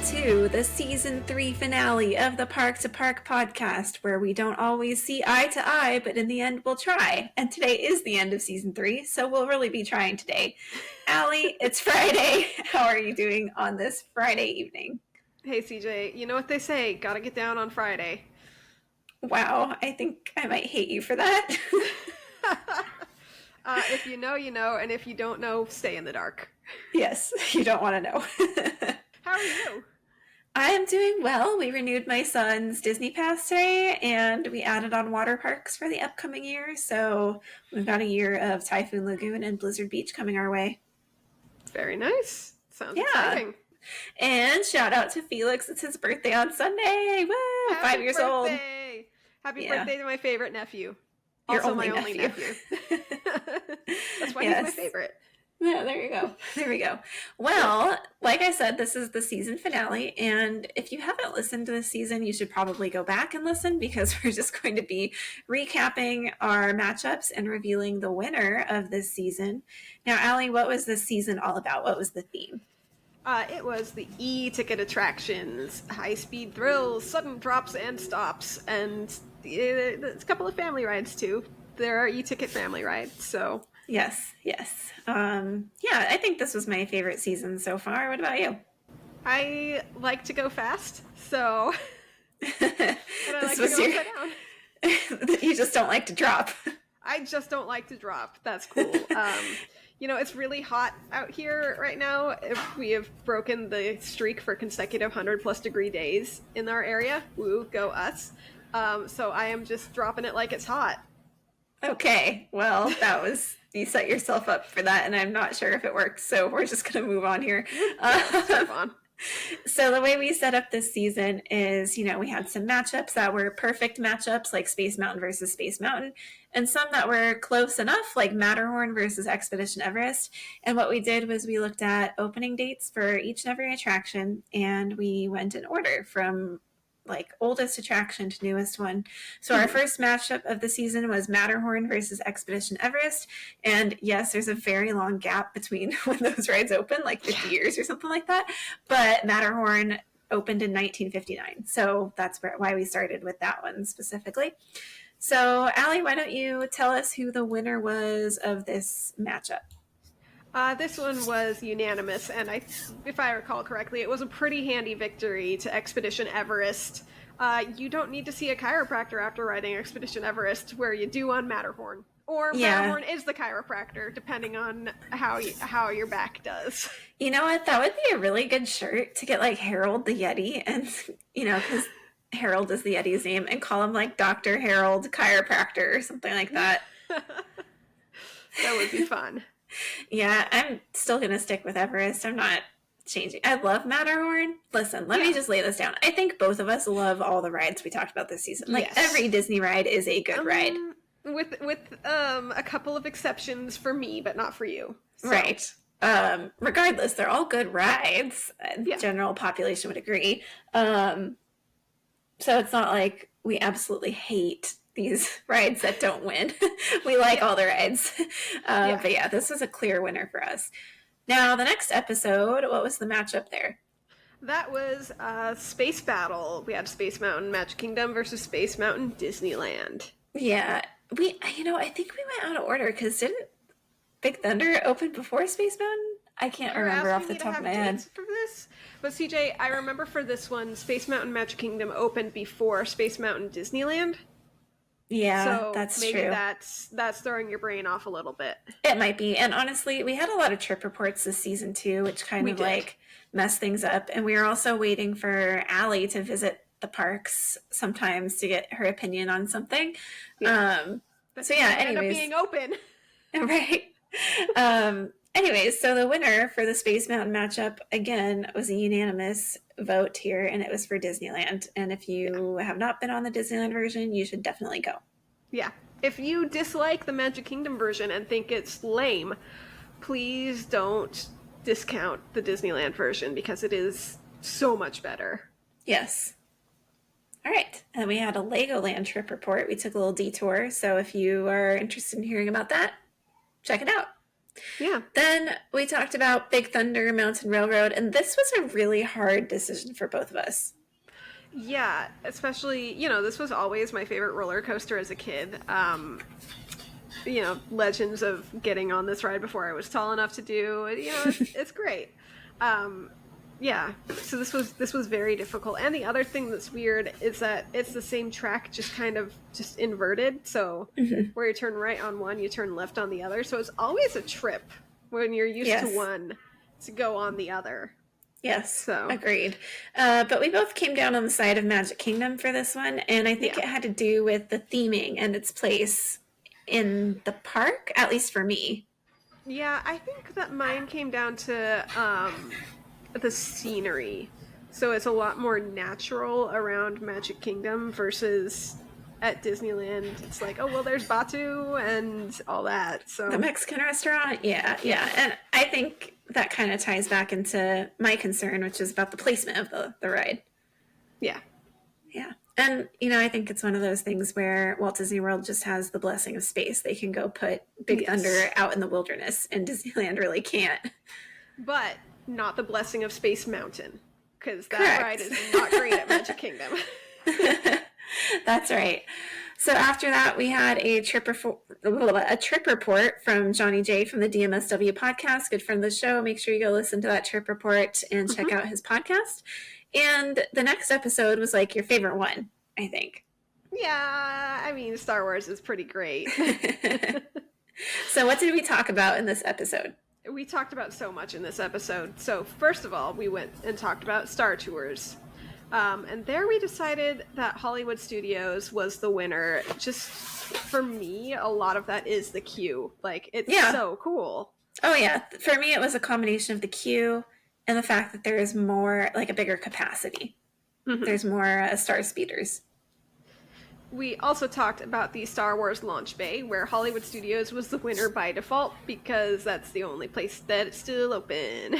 to the Season 3 finale of the Park2Park podcast, where we don't always see eye to eye, but in the end we'll try. And today is the end of Season 3, so we'll really be trying today. Alli, it's Friday. How are you doing on this Friday evening? Hey CJ, you know what they say, gotta get down on Friday. Wow, I think I might hate you for that. If you know, you know, and if you don't know, stay in the dark. Yes, you don't want to know. How are you? I am doing well. We renewed my son's Disney Pass today, and we added on water parks for the upcoming year. So we've got a year of Typhoon Lagoon and Blizzard Beach coming our way. Very nice. Sounds exciting. And shout out to Felix. It's his birthday on Sunday. Woo! Happy 5 years old. Happy birthday to my favorite nephew. Your also only my only nephew. That's why he's my favorite. Yeah, there you go. There we go. Well, like I said, this is the season finale, and if you haven't listened to this season, you should probably go back and listen, because we're just going to be recapping our matchups and revealing the winner of this season. Now, Alli, what was this season all about? What was the theme? It was the e-ticket attractions, high-speed thrills, sudden drops and stops, and a couple of family rides too. There are e-ticket family rides, so... Yes. Yeah, I think this was my favorite season so far. What about you? I like to go fast, so... but I like to go upside down. You just don't like to drop. I just don't like to drop. That's cool. You know, it's really hot out here right now. We have broken the streak for consecutive 100+ degree days in our area. Woo, go us. So I am just dropping it like it's hot. Okay, well, you set yourself up for that, and I'm not sure if it worked, so we're just going to move on here. Let's move on. So the way we set up this season is, we had some matchups that were perfect matchups, like Space Mountain versus Space Mountain, and some that were close enough, like Matterhorn versus Expedition Everest. And what we did was we looked at opening dates for each and every attraction, and we went in order from oldest attraction to newest one. So our first matchup of the season was Matterhorn versus Expedition Everest. And yes, there's a very long gap between when those rides opened, like 50 years or something like that. But Matterhorn opened in 1959. So that's why we started with that one specifically. So Alli, why don't you tell us who the winner was of this matchup? This one was unanimous, and if I recall correctly, it was a pretty handy victory to Expedition Everest. You don't need to see a chiropractor after riding Expedition Everest, where you do on Matterhorn. Or Matterhorn is the chiropractor, depending on how your back does. You know what? That would be a really good shirt to get, Harold the Yeti, and, because Harold is the Yeti's name, and call him, Dr. Harold Chiropractor or something like that. That would be fun. Yeah, I'm still going to stick with Everest. I'm not changing. I love Matterhorn. Listen, let me just lay this down. I think both of us love all the rides we talked about this season. Every Disney ride is a good ride. With a couple of exceptions for me, but not for you. So. Right. Regardless, they're all good rides. The general population would agree. So it's not like we absolutely hate these rides that don't win. We like all the rides. But yeah, this was a clear winner for us. Now, the next episode, what was the matchup there? That was Space Battle. We had Space Mountain Magic Kingdom versus Space Mountain Disneyland. Yeah, I think we went out of order, because didn't Big Thunder open before Space Mountain? I can't remember off the top of my head. For this? But CJ, I remember for this one, Space Mountain Magic Kingdom opened before Space Mountain Disneyland. Yeah, so that's maybe true. That's throwing your brain off a little bit. It might be. And honestly, we had a lot of trip reports this season too, which kind of messed things up. And we were also waiting for Alli to visit the parks sometimes to get her opinion on something. Yeah. Anyways. End up being open. Right. Anyways, so the winner for the Space Mountain matchup, again, was a unanimous vote here, and it was for Disneyland. And if you have not been on the Disneyland version, you should definitely go. Yeah. If you dislike the Magic Kingdom version and think it's lame, please don't discount the Disneyland version, because it is so much better. Yes. All right. And we had a Legoland trip report. We took a little detour. So if you are interested in hearing about that, check it out. Yeah. Then we talked about Big Thunder Mountain Railroad, and this was a really hard decision for both of us. Yeah, especially, this was always my favorite roller coaster as a kid. Legends of getting on this ride before I was tall enough to do. It's great. Um, yeah, so this was very difficult. And the other thing that's weird is that it's the same track, just kind of just inverted. So where you turn right on one, you turn left on the other. So it's always a trip when you're used to one to go on the other. Yes, so agreed. But we both came down on the side of Magic Kingdom for this one, and I think it had to do with the theming and its place in the park, at least for me. Yeah, I think that mine came down to the scenery. So it's a lot more natural around Magic Kingdom versus at Disneyland. It's like, oh, well, there's Batu and all that. So the Mexican restaurant, yeah. And I think that kind of ties back into my concern, which is about the placement of the ride. Yeah. Yeah. And, I think it's one of those things where Walt Disney World just has the blessing of space. They can go put Big Thunder out in the wilderness, and Disneyland really can't. But not the blessing of Space Mountain, because that ride is not great at Magic Kingdom. That's right. So after that, we had a trip report from Johnny J from the DMSW podcast, good friend of the show. Make sure you go listen to that trip report and check out his podcast. And the next episode was like your favorite one, I think. Yeah, I mean, Star Wars is pretty great. So what did we talk about in this episode? We talked about so much in this episode. So first of all, we went and talked about Star Tours. And there we decided that Hollywood Studios was the winner. Just for me, a lot of that is the queue. Like, it's so cool. Oh, yeah. For me, it was a combination of the queue and the fact that there is more, like a bigger capacity. There's more Star Speeders. We also talked about the Star Wars launch bay, where Hollywood Studios was the winner by default, because that's the only place that it's still open.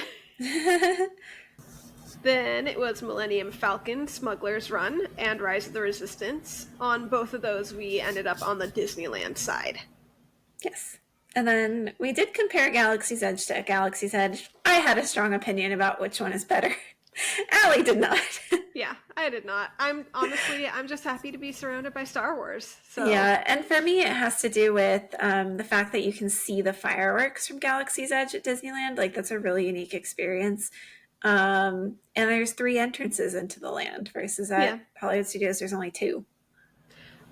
Then it was Millennium Falcon, Smuggler's Run, and Rise of the Resistance. On both of those, we ended up on the Disneyland side. Yes. And then we did compare Galaxy's Edge to Galaxy's Edge. I had a strong opinion about which one is better. Alli did not. Yeah, I did not. I'm just happy to be surrounded by Star Wars. So yeah, and for me, it has to do with the fact that you can see the fireworks from Galaxy's Edge at Disneyland. Like, that's a really unique experience. And there's 3 entrances into the land versus at Hollywood Studios, there's only 2.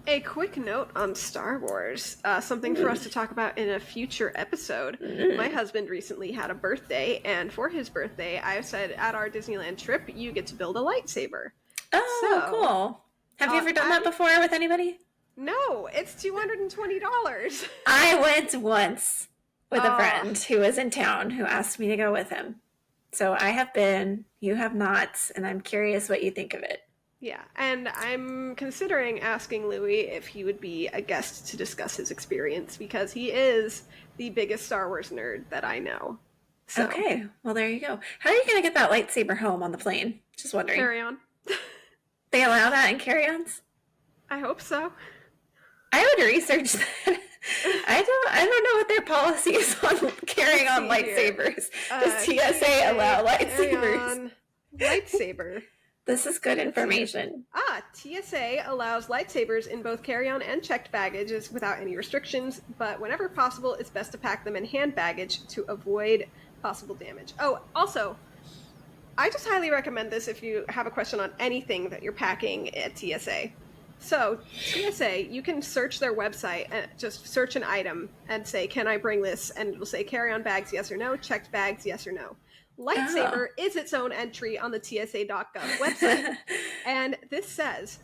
A quick note on Star Wars, something for us to talk about in a future episode. My husband recently had a birthday, and for his birthday, I said at our Disneyland trip, you get to build a lightsaber. Oh, cool. Have you ever done that before with anybody? No, it's $220. I went once with a friend who was in town who asked me to go with him. So I have been, you have not, and I'm curious what you think of it. Yeah, and I'm considering asking Louis if he would be a guest to discuss his experience, because he is the biggest Star Wars nerd that I know. So. Okay, well, there you go. How are you going to get that lightsaber home on the plane? Just wondering. Carry on. They allow that in carry-ons? I hope so. I would research that. I don't know what their policy is on carrying on lightsabers. Does TSA allow lightsabers? Lightsaber. This is good information. TSA allows lightsabers in both carry-on and checked baggages without any restrictions, but whenever possible, it's best to pack them in hand baggage to avoid possible damage. Oh, also, I just highly recommend this if you have a question on anything that you're packing at TSA. So, TSA, you can search their website and just search an item and say, can I bring this? And it'll say carry-on bags, yes or no, checked bags, yes or no. Lightsaber is its own entry on the TSA.gov website. And this says,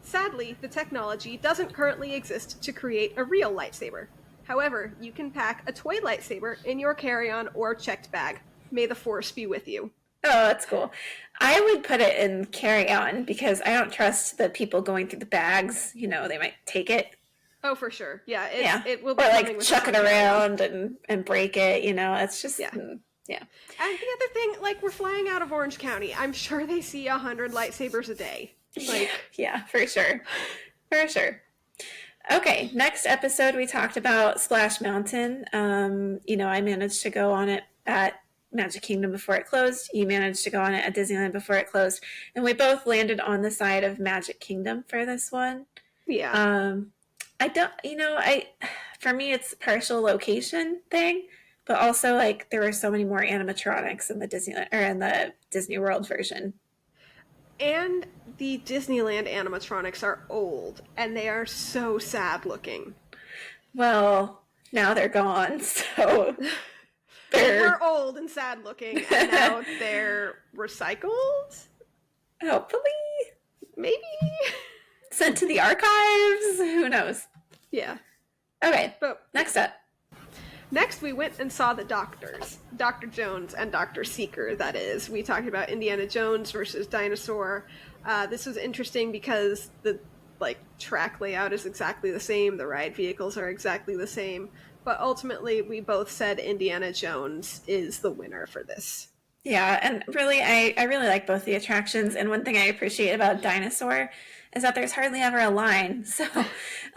sadly, the technology doesn't currently exist to create a real lightsaber. However, you can pack a toy lightsaber in your carry-on or checked bag. May the Force be with you. Oh, that's cool. I would put it in carry-on because I don't trust the people going through the bags. You know, they might take it. Oh, for sure. Yeah, it will be. Or like chuck it around and break it. You know, it's just yeah. And the other thing, like, we're flying out of Orange County. I'm sure they see 100 lightsabers a day. Like, yeah, for sure, for sure. Okay, next episode we talked about Splash Mountain. I managed to go on it at Magic Kingdom before it closed. You managed to go on it at Disneyland before it closed, and we both landed on the side of Magic Kingdom for this one. Yeah. I don't, for me, it's partial location thing, but also like there were so many more animatronics in the Disneyland or in the Disney World version. And the Disneyland animatronics are old, and they are so sad looking. Well, now they're gone, so They were old and sad looking, and now they're recycled? hopefully Maybe? sent to the archives. Who knows? Yeah. Okay, But next up. next we went and saw the doctors. Dr. Jones and Dr. Seeker, that is. We talked about Indiana Jones versus Dinosaur. This was interesting because the track layout is exactly the same, the ride vehicles are exactly the same, but ultimately we both said Indiana Jones is the winner for this. Yeah, and really, I really like both the attractions. And one thing I appreciate about Dinosaur is that there's hardly ever a line. So,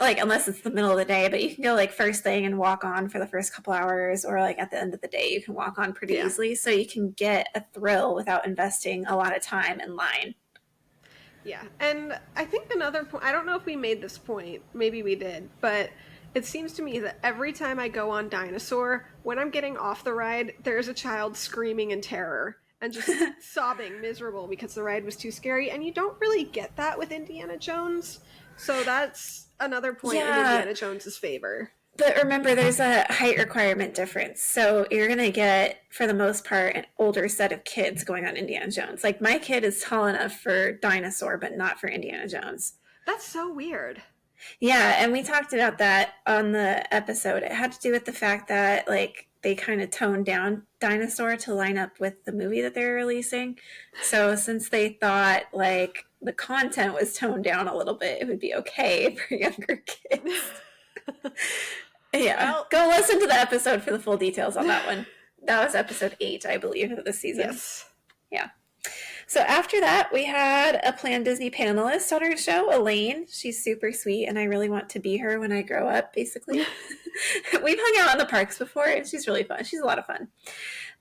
like, unless it's the middle of the day, but you can go like first thing and walk on for the first couple hours, or like at the end of the day, you can walk on pretty easily. So you can get a thrill without investing a lot of time in line. Yeah, and I think another point, I don't know if we made this point, maybe we did, but it seems to me that every time I go on Dinosaur, when I'm getting off the ride, there's a child screaming in terror and just sobbing miserable because the ride was too scary, and you don't really get that with Indiana Jones, so that's another point in Indiana Jones's favor. But remember, there's a height requirement difference. So you're going to get, for the most part, an older set of kids going on Indiana Jones. Like, my kid is tall enough for Dinosaur, but not for Indiana Jones. That's so weird. Yeah, and we talked about that on the episode. It had to do with the fact that, like, they kind of toned down Dinosaur to line up with the movie that they're releasing. So since they thought, like, the content was toned down a little bit, it would be okay for younger kids. Yeah, well, go listen to the episode for the full details on that one. That was episode 8, I believe, of the season. Yes. Yeah. So after that, we had a Plan Disney panelist on our show, Elaine. She's super sweet, and I really want to be her when I grow up, basically. We've hung out on the parks before, and she's really fun. She's a lot of fun.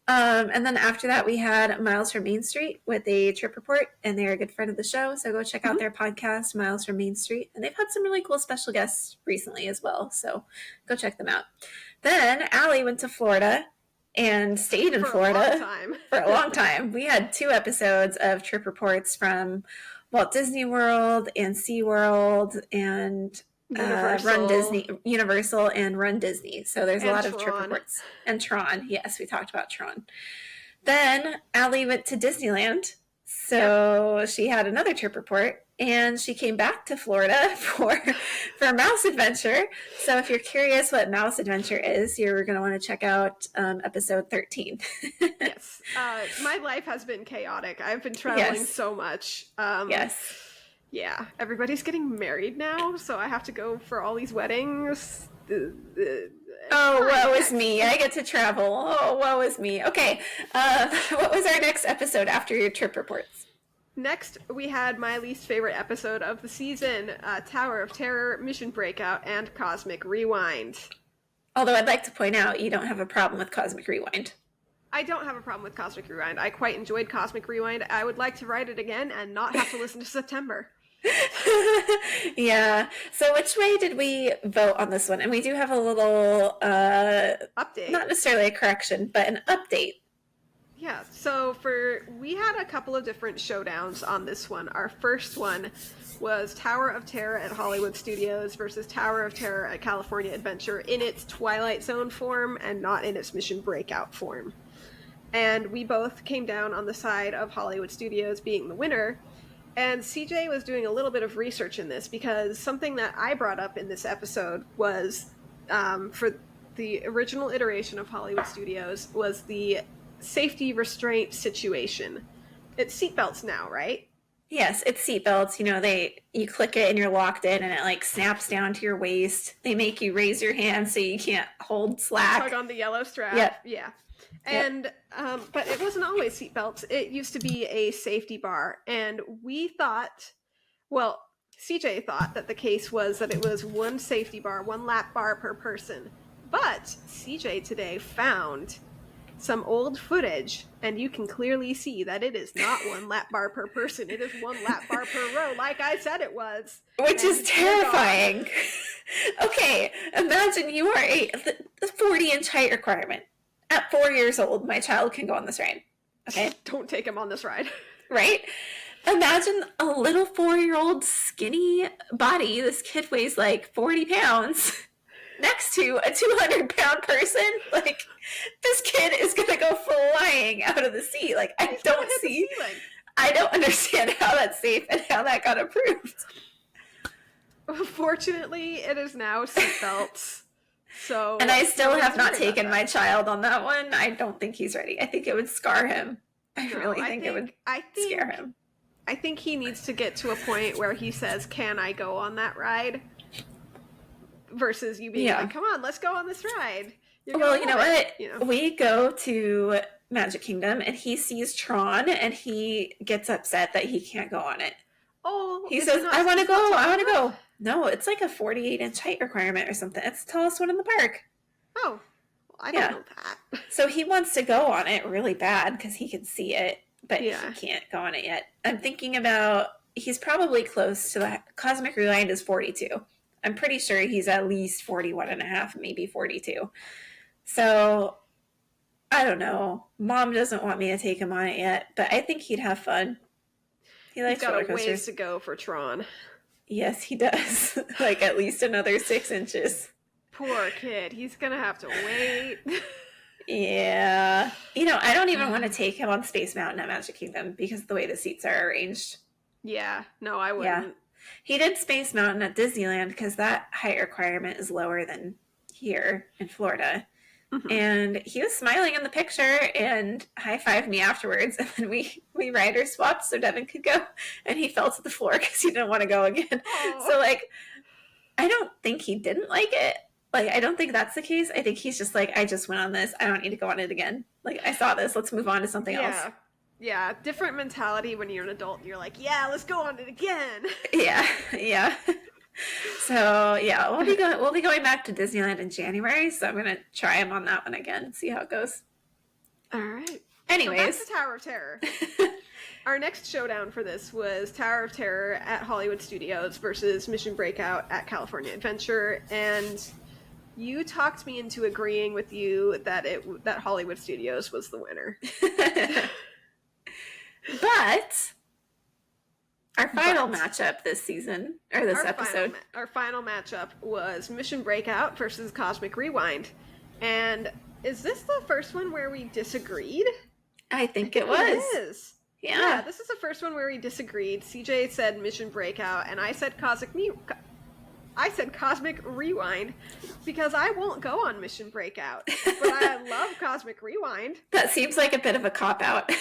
And then after that, we had Miles from Main Street with a trip report, and they're a good friend of the show. So go check out their podcast, Miles from Main Street. And they've had some really cool special guests recently as well. So go check them out. Then Alli went to Florida and stayed in Florida for a long time. We had 2 episodes of trip reports from Walt Disney World and SeaWorld and Universal and Run Disney. So there's a lot of trip reports. And Tron. Yes, we talked about Tron. Then Alli went to Disneyland. So she had another trip report, and she came back to Florida for Mouse Adventure. So if you're curious what Mouse Adventure is, you're going to want to check out episode 13. Yes. My life has been chaotic. I've been traveling so much. Yes. Yeah, everybody's getting married now, so I have to go for all these weddings. Oh, woe is me. I get to travel. Oh, woe is me. Okay, what was our next episode after your trip reports? Next, we had my least favorite episode of the season, Tower of Terror, Mission Breakout, and Cosmic Rewind. Although I'd like to point out, you don't have a problem with Cosmic Rewind. I don't have a problem with Cosmic Rewind. I quite enjoyed Cosmic Rewind. I would like to write it again and not have to listen to September. Yeah. So which way did we vote on this one? And we do have a little update. Not necessarily a correction, but an update. Yeah. So we had a couple of different showdowns on this one. Our first one was Tower of Terror at Hollywood Studios versus Tower of Terror at California Adventure in its Twilight Zone form and not in its Mission Breakout form. And we both came down on the side of Hollywood Studios being the winner. And CJ was doing a little bit of research in this because something that I brought up in this episode was for the original iteration of Hollywood Studios was the safety restraint situation. It's seatbelts now, right? Yes, it's seatbelts. You click it and you're locked in and it like snaps down to your waist. They make you raise your hand so you can't hold slack. Tug on the yellow strap. Yep. Yeah. And, but it wasn't always seatbelts. It used to be a safety bar. And we thought, well, CJ thought that the case was that it was one safety bar, one lap bar per person. But CJ today found some old footage, and you can clearly see that it is not one lap bar per person. It is one lap bar per row, like I said it was. Which is terrifying. Okay, imagine you are the 40-inch height requirement. At 4 years old, my child can go on this ride. Okay? Don't take him on this ride. Right? Imagine a little 4-year-old skinny body. This kid weighs like 40 pounds next to a 200-pound person. Like, this kid is going to go flying out of the seat. Like, I don't understand how that's safe and how that got approved. Fortunately, it is now seatbelts. So, and I still have not taken my child on that one. I don't think he's ready. I think it would scar him. I think it would scare him. I think he needs to get to a point where he says, "Can I go on that ride?" Versus you being like, "Come on, let's go on this ride." Well, you know what? We go to Magic Kingdom and he sees Tron and he gets upset that he can't go on it. Oh, he says, I want to go. No, it's like a 48-inch height requirement or something. It's the tallest one in the park. Oh, I don't know that. So he wants to go on it really bad because he can see it, but he can't go on it yet. I'm thinking about, he's probably close to that. Cosmic Rewind is 42. I'm pretty sure he's at least 41 and a half, maybe 42. So, I don't know. Mom doesn't want me to take him on it yet, but I think he'd have fun. He likes roller coasters. He's got a ways to go for Tron. Yes, he does. Like at least another 6 inches. Poor kid. He's going to have to wait. Yeah. I don't even want to take him on Space Mountain at Magic Kingdom because of the way the seats are arranged. Yeah. No, I wouldn't. Yeah. He did Space Mountain at Disneyland because that height requirement is lower than here in Florida. Mm-hmm. And he was smiling in the picture and high-fived me afterwards. And then we rider swapped so Devin could go. And he fell to the floor because he didn't want to go again. Aww. So, I don't think he didn't like it. I don't think that's the case. I think he's just like, I just went on this. I don't need to go on it again. I saw this. Let's move on to something else. Yeah. Different mentality when you're an adult and you're like, yeah, let's go on it again. Yeah. So we'll be going back to Disneyland in January, so I'm gonna try him on that one again and see how it goes. All right. Anyways, so back to Tower of Terror. Our next showdown for this was Tower of Terror at Hollywood Studios versus Mission Breakout at California Adventure, and you talked me into agreeing with you that Hollywood Studios was the winner. But our final matchup this season, or this episode. Our final matchup was Mission Breakout versus Cosmic Rewind. And is this the first one where we disagreed? I think it was. It is. Yeah, this is the first one where we disagreed. CJ said Mission Breakout, and I said Cosmic Rewind because I won't go on Mission Breakout. But I love Cosmic Rewind. That seems like a bit of a cop-out.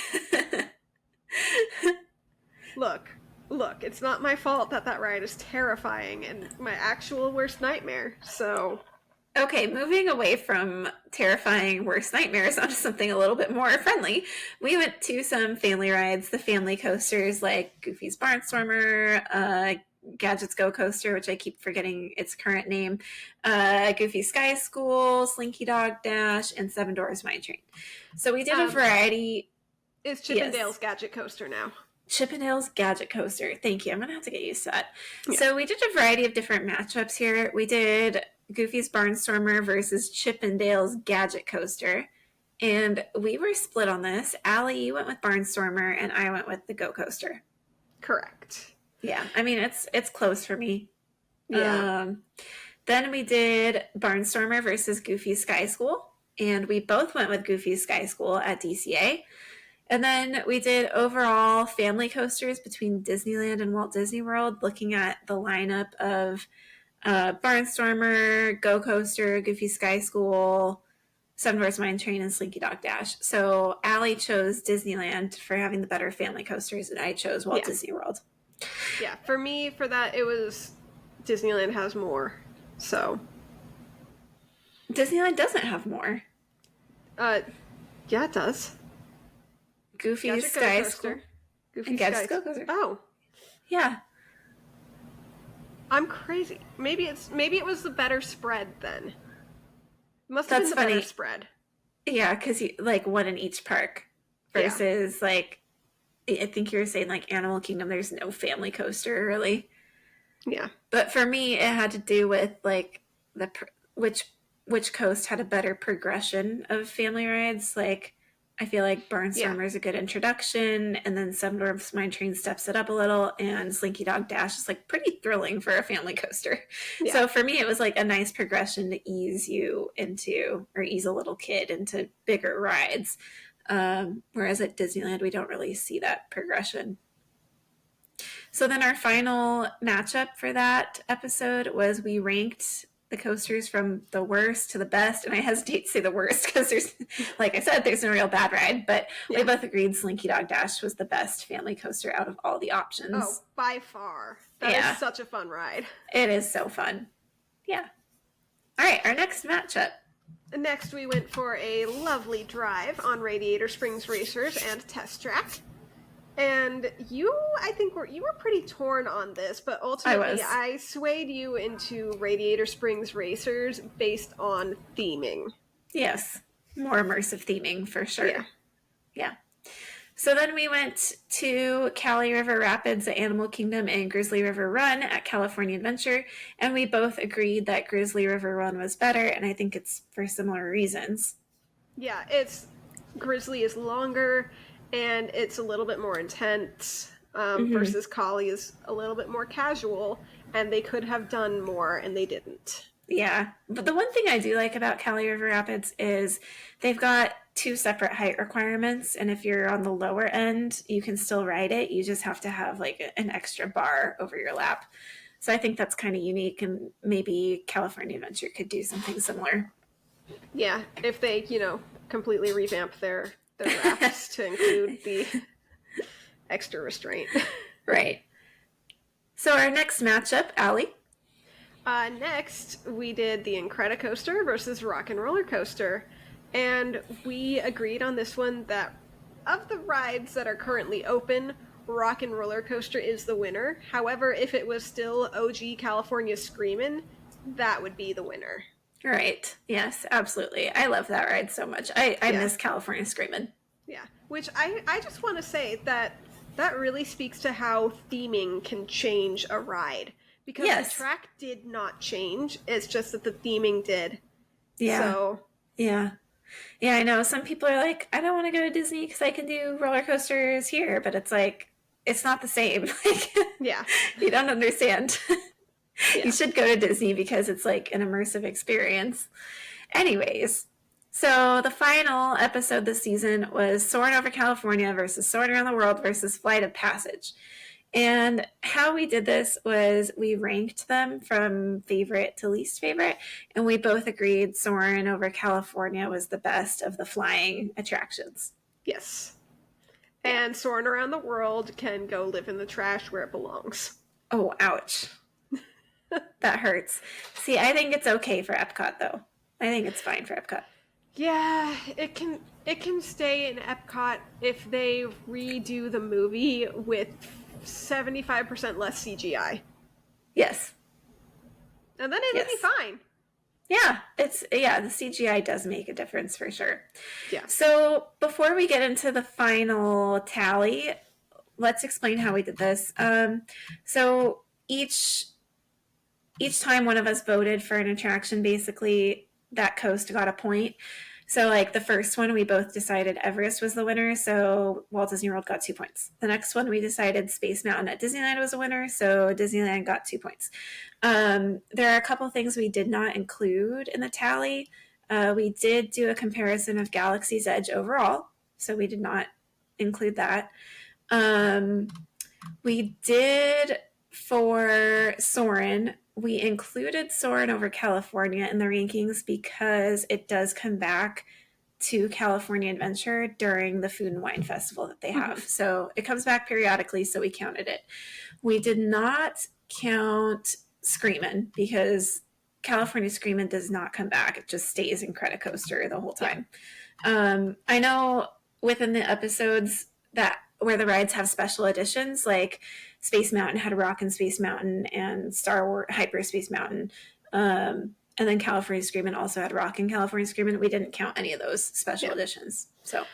Look, it's not my fault that ride is terrifying and my actual worst nightmare, so... Okay, moving away from terrifying worst nightmares onto something a little bit more friendly, we went to some family rides, the family coasters like Goofy's Barnstormer, Gadget's Go Coaster, which I keep forgetting its current name, Goofy Sky School, Slinky Dog Dash, and Seven Dwarfs Mine Train. So we did a variety... It's Chippendale's Gadget Coaster now. Chippendale's Gadget Coaster. Thank you. I'm going to have to get used to that. Yeah. So we did a variety of different matchups here. We did Goofy's Barnstormer versus Chippendale's Gadget Coaster. And we were split on this. Alli, you went with Barnstormer, and I went with the Go Coaster. Correct. Yeah. I mean, it's close for me. Yeah. Then we did Barnstormer versus Goofy's Sky School. And we both went with Goofy's Sky School at DCA. And then we did overall family coasters between Disneyland and Walt Disney World, looking at the lineup of Barnstormer, Go Coaster, Goofy Sky School, Seven Dwarfs Mine Train, and Slinky Dog Dash. So Alli chose Disneyland for having the better family coasters, and I chose Walt Disney World. Yeah, for me, for that, it was Disneyland has more. So Disneyland doesn't have more. Yeah, it does. Goofy's Sky School. Goofy's Sky School. Oh. Yeah. I'm crazy. Maybe it was the better spread then. Must have been That's the better funny. spread. Yeah, because you like one in each park Yeah. versus like I think you were saying like Animal Kingdom. There's no family coaster really, Yeah. but for me, it had to do with like the which coast had a better progression of family rides. Like I feel like Yeah. Barnstormer is a good introduction, and then Subnorf's Mine Train steps it up a little, and Slinky Dog Dash is like pretty thrilling for a family coaster. Yeah. So for me, it was like a nice progression to ease you into or ease a little kid into bigger rides. Whereas at Disneyland, we don't really see that progression. So then our final matchup for that episode was we ranked the coasters from the worst to the best, and I hesitate to say the worst because there's, like I said, there's no real bad ride, but we Yeah. both agreed Slinky Dog Dash was the best family coaster out of all the Oh, options. by far. That is Yeah, such a fun ride. it is so fun. Yeah. All right, our next matchup. Next, we went for a lovely drive on Radiator Springs Racers and Test Track. And I think you were pretty torn on this, but ultimately I swayed you into Radiator Springs Racers based on theming. Yes, more immersive theming for sure. Yeah. Yeah. So then we went to Cali River Rapids at Animal Kingdom and Grizzly River Run at California Adventure, and we both agreed that Grizzly River Run was better, and I think it's for similar reasons. Yeah, Grizzly is longer, and it's a little bit more intense, versus Cali is a little bit more casual, and they could have done more, and they didn't. Yeah, but the one thing I do like about Cali River Rapids is they've got 2 separate height requirements, and if you're on the lower end, you can still ride it. You just have to have like an extra bar over your lap. So I think that's kind of unique, and maybe California Adventure could do something similar. Yeah, if they, completely revamp their rafts to include the extra restraint. Right. So our next matchup, Alli. Next, we did the Incredicoaster versus Rock and Roller Coaster, and we agreed on this one that of the rides that are currently open, Rock and Roller Coaster is the winner. However, if it was still OG California Screamin', that would be the winner. Right. Yes, absolutely. I love that ride so much. I miss California Screamin'. Yeah. Which I just want to say that really speaks to how theming can change a ride. Because the track did not change. It's just that the theming did. Yeah. So. Yeah. Yeah, I know. Some people are like, I don't want to go to Disney because I can do roller coasters here. But it's like, it's not the same. Like, yeah. You don't understand. Yeah. You should go to Disney because it's like an immersive experience. Anyways, so the final episode this season was Soarin' Over California versus Soarin' Around the World versus Flight of Passage. And how we did this was we ranked them from favorite to least favorite, and we both agreed Soarin' Over California was the best of the flying attractions. Yes. And Soarin' Around the World can go live in the trash where it belongs. Oh, ouch. That hurts. See, I think it's okay for Epcot, though. I think it's fine for Epcot. Yeah, it can stay in Epcot if they redo the movie with 75% less CGI. Yes. And then it'll be fine. Yeah, the CGI does make a difference for sure. Yeah. So before we get into the final tally, let's explain how we did this. So each time one of us voted for an attraction, basically that coast got a point. So like the first one, we both decided Everest was the winner, so Walt Disney World got 2 points. The next one, we decided Space Mountain at Disneyland was a winner, so Disneyland got 2 points. There are a couple things we did not include in the tally. We did do a comparison of Galaxy's Edge overall, so we did not include that. We did for Soarin'. We included Soarin' Over California in the rankings because it does come back to California Adventure during the Food and Wine Festival that they have. So it comes back periodically, so we counted it. We did not count Screamin' because California Screamin' does not come back. It just stays in Incredicoaster the whole time. I know within the episodes that where the rides have special editions, like Space Mountain had Rock and Space Mountain and Star Wars Hyperspace Mountain. And then California Screamin' also had Rock and California Screamin'. We didn't count any of those special editions. So,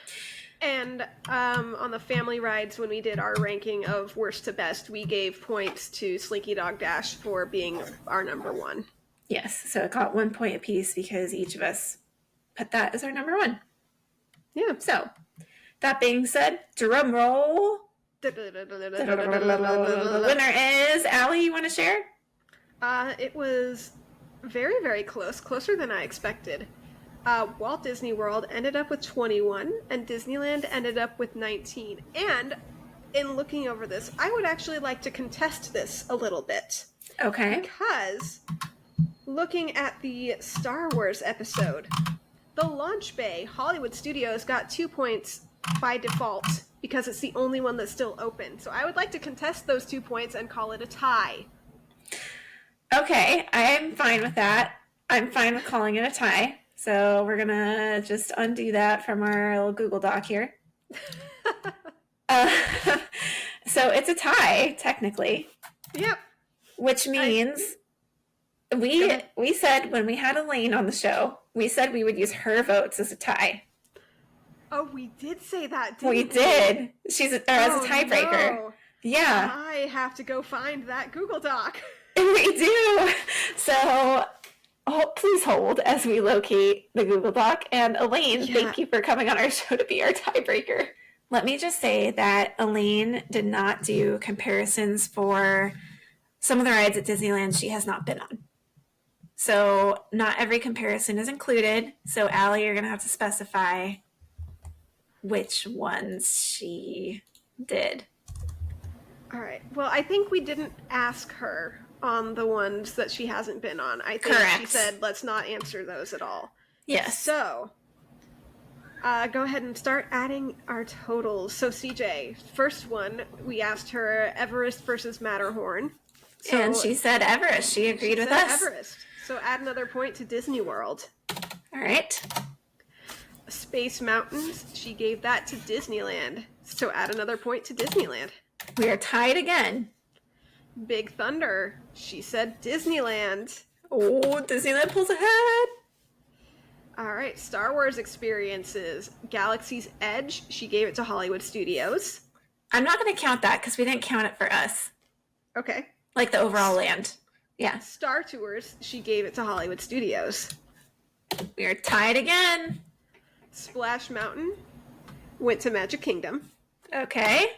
and on the family rides, when we did our ranking of worst to best, we gave points to Slinky Dog Dash for being our number one. Yes, so it got 1 point apiece because each of us put that as our number one. Yeah. So, that being said, drum roll. The winner is Alli. You want to share? It was very, very close. Closer than I expected. Walt Disney World ended up with 21, and Disneyland ended up with 19. And in looking over this, I would actually like to contest this a little bit. Okay. Because looking at the Star Wars episode, the Launch Bay Hollywood Studios got 2 points by default because it's the only one that's still open. So I would like to contest those 2 points and call it a tie. Okay, I'm fine with that. I'm fine with calling it a tie. So we're going to just undo that from our little Google Doc here. So it's a tie, technically. Yep. Which means we said when we had Elaine on the show, we said we would use her votes as a tie. Oh, we did say that, didn't we? We did. She's as a tiebreaker. No. Yeah. I have to go find that Google Doc. We do. So please hold as we locate the Google Doc. And Elaine, thank you for coming on our show to be our tiebreaker. Let me just say that Elaine did not do comparisons for some of the rides at Disneyland she has not been on. So not every comparison is included. So Alli, you're going to have to specify which ones she did. All right. Well, I think we didn't ask her on the ones that she hasn't been on. I think she said, let's not answer those at all. Yes. So, go ahead and start adding our totals. So, CJ, first one, we asked her Everest versus Matterhorn. So, and she said Everest. She agreed with us. Everest. So, add another point to Disney World. All right. Space Mountains, she gave that to Disneyland. So, add another point to Disneyland. We are tied again. Big Thunder, she said Disneyland. Oh, Disneyland pulls ahead. All right, Star Wars experiences. Galaxy's Edge, she gave it to Hollywood Studios. I'm not going to count that because we didn't count it for us. Okay. Like the overall land. Yeah. Star Tours, she gave it to Hollywood Studios. We are tied again. Splash Mountain went to Magic Kingdom. Okay.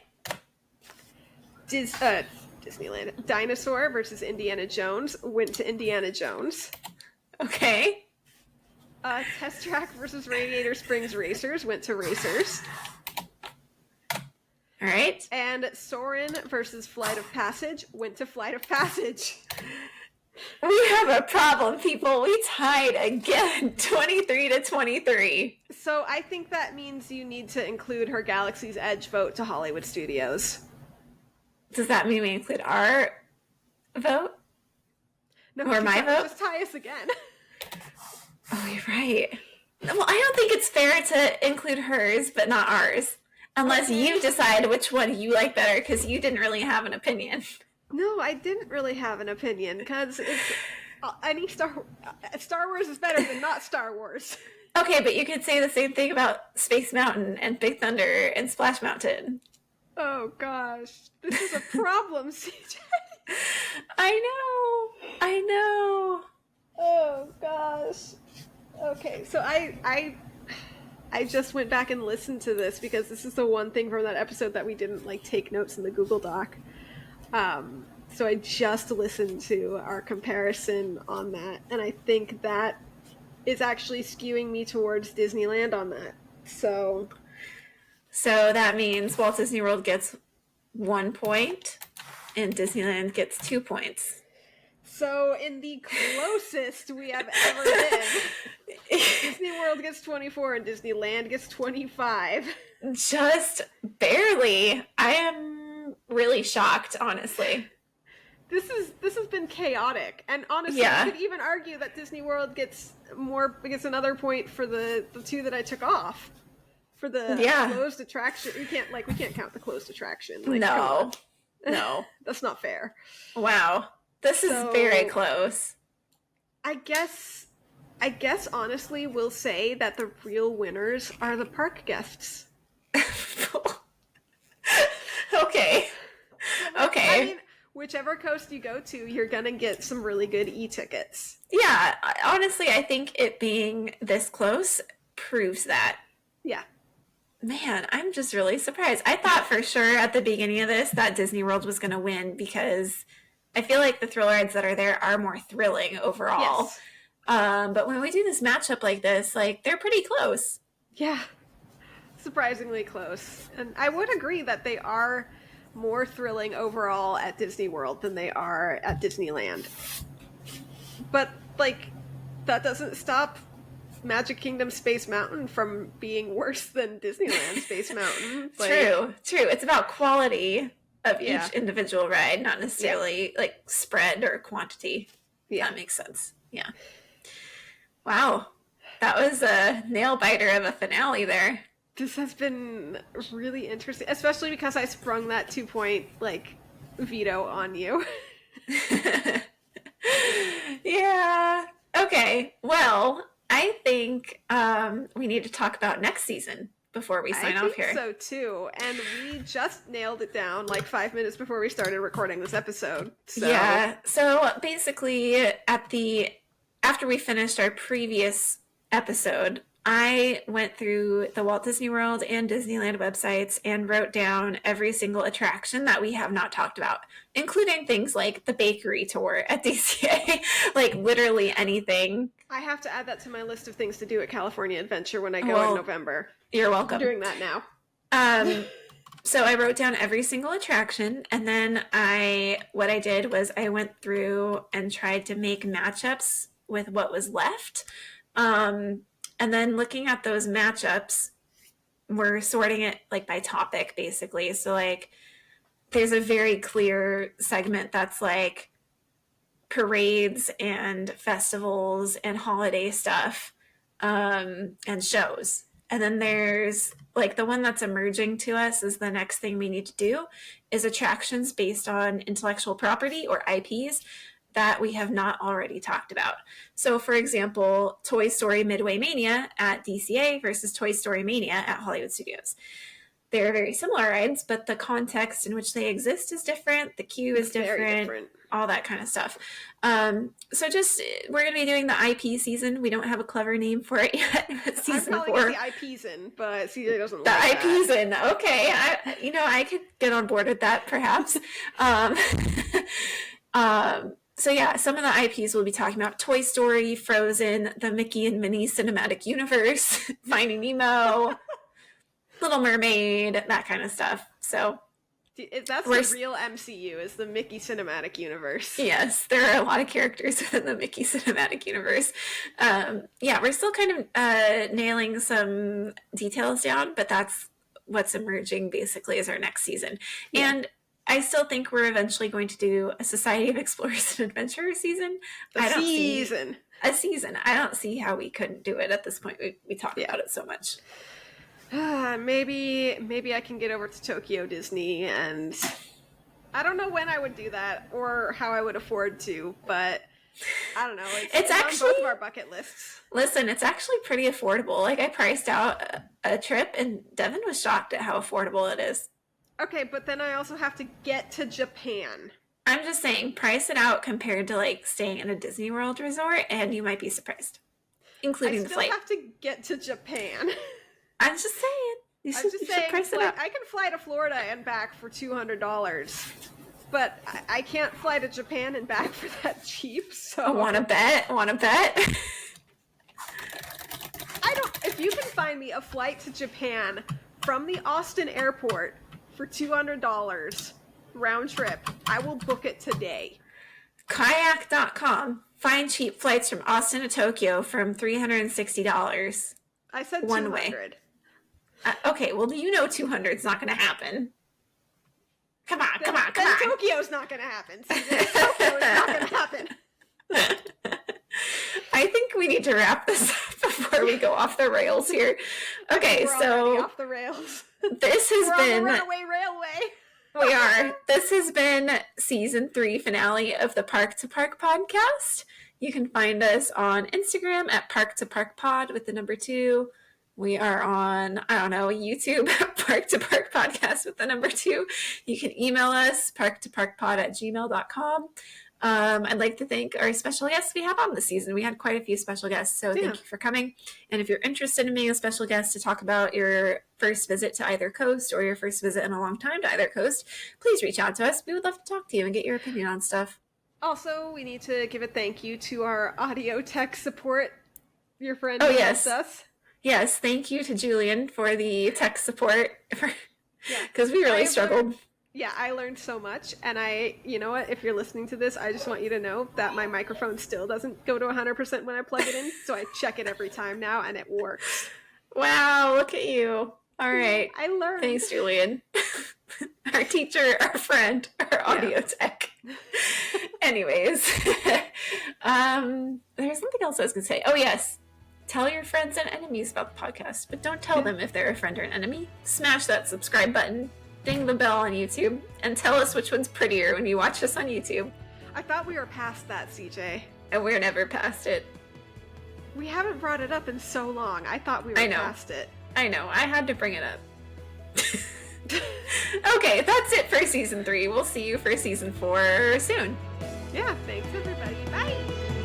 Disneyland. Dinosaur versus Indiana Jones went to Indiana Jones. Okay. Test Track versus Radiator Springs Racers went to Racers. All right. And Soarin' versus Flight of Passage went to Flight of Passage. We have a problem, people. We tied again, 23-23. So I think that means you need to include her Galaxy's Edge vote to Hollywood Studios. Does that mean we include our vote? No, or my vote? Just tie us again. Oh, you're right. Well, I don't think it's fair to include hers, but not ours. Unless you decide which one you like better, because you didn't really have an opinion. No, I didn't really have an opinion, because any Star Wars is better than not Star Wars. Okay, but you could say the same thing about Space Mountain and Big Thunder and Splash Mountain. Oh, gosh. This is a problem, CJ. I know. Oh, gosh. Okay, so I just went back and listened to this because this is the one thing from that episode that we didn't, take notes in the Google Doc. So I just listened to our comparison on that, and I think that is actually skewing me towards Disneyland on that. So that means Walt Disney World gets 1 point and Disneyland gets 2 points. So in the closest we have ever been, Disney World gets 24 and Disneyland gets 25. Just barely. I am really shocked, honestly. This has been chaotic, and honestly, yeah. You could even argue that Disney World gets another point for the two that I took off. for the Yeah. closed attraction. We can't count the closed attraction. Like, No. come on. No. That's not fair. Wow. This is very close. I guess honestly we'll say that the real winners are the park guests. Okay. I mean, whichever coast you go to, you're gonna get some really good e-tickets. Yeah, honestly, I think it being this close proves that. Yeah. Man, I'm just really surprised. I thought for sure at the beginning of this that Disney World was going to win because I feel like the thrill rides that are there are more thrilling overall. Yes. But when we do this matchup like this, like, they're pretty close. Yeah. Surprisingly close. And I would agree that they are more thrilling overall at Disney World than they are at Disneyland. But, like, that doesn't stop Magic Kingdom Space Mountain from being worse than Disneyland Space Mountain. Like, True. It's about quality of each individual ride, not necessarily like spread or quantity. Yeah. That makes sense. Yeah. Wow. That was a nail biter of a finale there. This has been really interesting, especially because I sprung that 2-point veto on you. Yeah. Okay. Well, I think we need to talk about next season before we sign off here. I think so too. And we just nailed it down like 5 minutes before we started recording this episode. So. Yeah. So basically, after we finished our previous episode, I went through the Walt Disney World and Disneyland websites and wrote down every single attraction that we have not talked about, including things like the bakery tour at DCA, like literally anything. I have to add that to my list of things to do at California Adventure when I go in November. You're welcome. I'm doing that now. So I wrote down every single attraction, and then what I did was I went through and tried to make matchups with what was left. And then looking at those matchups, we're sorting it like by topic, basically. So like there's a very clear segment that's like parades and festivals and holiday stuff, and shows. And then there's like the one that's emerging to us is the next thing we need to do is attractions based on intellectual property or IPs that we have not already talked about. So for example, Toy Story Midway Mania at DCA versus Toy Story Mania at Hollywood Studios. They're very similar rides, but the context in which they exist is different. The queue is different. All that kind of stuff. So just, we're going to be doing the IP season. We don't have a clever name for it yet. Season I'm 4. The IP season, but CJ doesn't the like IP season. Okay. I could get on board with that perhaps. So yeah, some of the IPs we'll be talking about: Toy Story, Frozen, the Mickey and Minnie Cinematic Universe, Finding Nemo, Little Mermaid, that kind of stuff. So that's the real MCU, is the Mickey Cinematic Universe. Yes, there are a lot of characters within the Mickey Cinematic Universe. Yeah, we're still kind of nailing some details down, but that's what's emerging basically as our next season. Yeah. And I still think we're eventually going to do a Society of Explorers and Adventurers season. A season. I don't see how we couldn't do it at this point. We talk about it so much. Maybe I can get over to Tokyo Disney, and I don't know when I would do that or how I would afford to, but I don't know. It's actually on both of our bucket lists. Listen, it's actually pretty affordable. Like, I priced out a trip, and Devin was shocked at how affordable it is. Okay, but then I also have to get to Japan. I'm just saying, price it out compared to like staying in a Disney World resort, and you might be surprised, including the flight. I still have to get to Japan. I'm just saying. You should price it out. I can fly to Florida and back for $200, but I can't fly to Japan and back for that cheap. So Want to bet? If you can find me a flight to Japan from the Austin airport for $200 round trip, I will book it today. Kayak.com. Find cheap flights from Austin to Tokyo from $360. I said one 200. Way. Okay, well, you know 200 is not going to happen. Come on. Tokyo's not going to happen. Tokyo is not going to happen. I think we need to wrap this up before we go off the rails here. Okay, We're so already off the rails. this has We're been on the runaway railway. we are. This has been season 3 finale of the Park to Park podcast. You can find us on Instagram at Park2Park Pod with the number 2. We are on, YouTube at Park2Park Podcast with the number 2. You can email us, park2parkpod@gmail.com. I'd like to thank our special guests we have on this season. We had quite a few special guests, so thank you for coming. And if you're interested in being a special guest to talk about your first visit to either coast or your first visit in a long time to either coast, please reach out to us. We would love to talk to you and get your opinion on stuff. Also, we need to give a thank you to our audio tech support. Your friend who helps us. Yes, thank you to Julian for the tech support, because we really struggled. I learned so much, and you know what, if you're listening to this, I just want you to know that my microphone still doesn't go to 100% when I plug it in, so I check it every time now, and it works. Wow, look at you. All right. I learned. Thanks, Julian. Our teacher, our friend, our audio tech. Anyways, there's something else I was going to say. Oh, yes. Tell your friends and enemies about the podcast, but don't tell them if they're a friend or an enemy. Smash that subscribe button, ding the bell on YouTube, and tell us which one's prettier when you watch us on YouTube. I thought we were past that, CJ. And we're never past it. We haven't brought it up in so long. I thought we were past it. I know. I had to bring it up. Okay, that's it for season 3. We'll see you for season 4 soon. Yeah, thanks everybody. Bye!